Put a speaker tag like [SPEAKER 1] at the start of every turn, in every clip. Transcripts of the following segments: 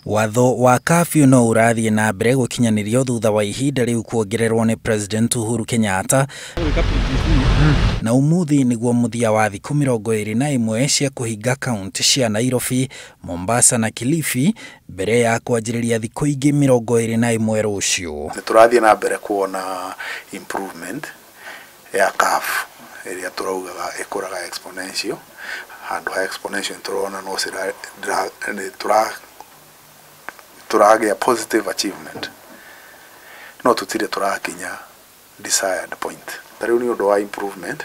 [SPEAKER 1] Watho wa kafyu no urathie na mbere gukinyanirio thutha wa ihinda riu kuongererwo ni President Uhuru Kenyatta na umuthi niguo muthia wa thiku 21 cia kuhinga kaunti cia Nairobi, Mombasa na Kilifi mbere ya kwanjiriria thiku ingi 21 rucio.
[SPEAKER 2] Turathie na mbere kuona improvement ya kaf area turaugaga ikuraga exponential handu ha exponential turona no sira turagia positive achievement no tutire turakinya desired point. Tariu ni undu wa improvement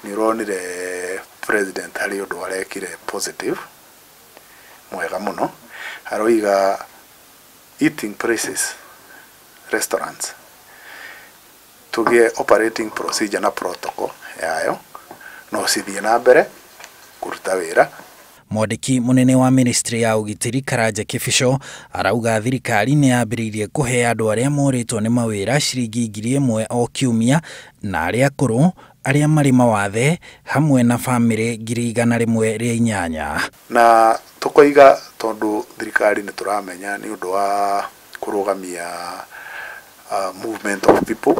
[SPEAKER 2] ni ronire president ali undu warekire positive mwega muno aroiga eating places restaurants tugie operating procedure na protocol yayo no sithie na mbere kuruta wira.
[SPEAKER 1] Mwandiki munene wa ministry ya ugitiri Karaja Kifisho arauga thirikari ni yambiririe kuhe andu aria moritwo ni mawira ciringi 1,000 o kiumia na aria akuru aria mari mawathe hamwe na family 108
[SPEAKER 2] na tukoiga tondu thirikari ni turamenya ni undu wa kurugamia movement of people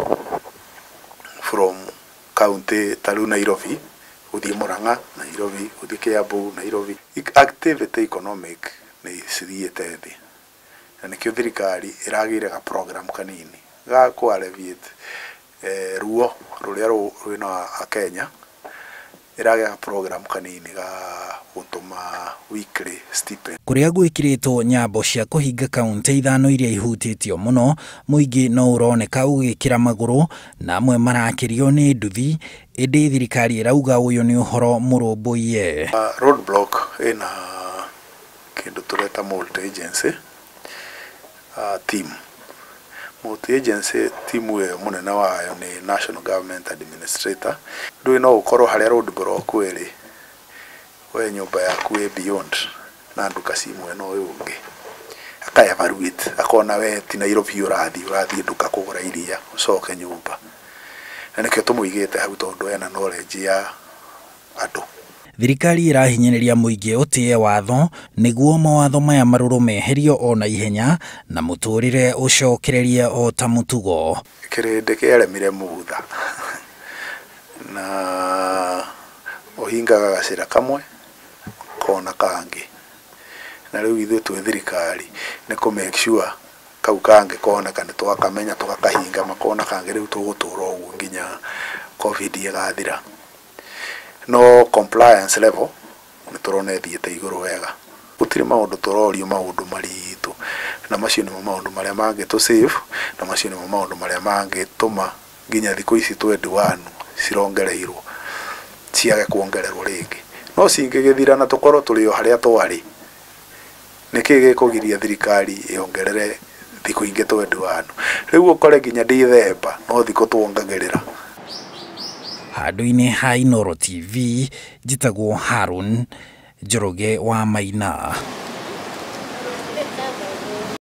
[SPEAKER 2] from county taru Nairobi uthie Murang'a Nairobi uthie Kiambu Nairobi activity economic ni sithiete thi na nikio thirikari iragire ga program kanini ga ku alleviate ruo ruria rwina Kenya irage ga program kanini ga gutuma weekly stipend
[SPEAKER 1] kuria gwikiritwo nyambo cia kuhinga kaunti 5 iria ihutitio muno muingi no uroneka ugikira maguru na amwe marakirio ni nduthi indi thirikari irauga uyu ni uhoro murumbuie.
[SPEAKER 2] Roadblock ina kindu tureta multi agency team. Multi agency team we munene wayo ni National Government Administrator. Ndu no ukoro haria roadblock weri we nyumba yaku e beyond na nduka simwe no yungi akaya varuit akona we ti Nairobi urathi nduka kugura iria ucoke nyumba na nikio tumuigite hau tondu ena knowledge ya andu.
[SPEAKER 1] Thirikari irahinyiriria muingi utie watho niguo mawatho maya maruru meherio ona ihenya na muturire ucokererie o ta mutugo.
[SPEAKER 2] Kirinde kiaremire mutha na ohingaga gacira kamwe kona kangi na riu ithu twi thirikari ni ku make sure kau kangi kona kana twakamenya tukakahinga makona kangi riu tugutura uguo nginya COVID igathira. No compliance level ni turone thiete iguru wega gutire maundu turorio maundu maritu na macio ni maundu maria mangi tu save na macio ni maundu maria mangi tuma nginya thiku ici 21 cirongereirwo ciage kuongererwo ringi no cingigithira na tukoro tulio haria twari niki gikugiria thirikari iongerere thiku ingi 21 riu ukore nginya Dithemba no thiku tuongagirira.
[SPEAKER 1] Handu-ini ha Inooro TV njitagwo Harun Njoroge wa Maina.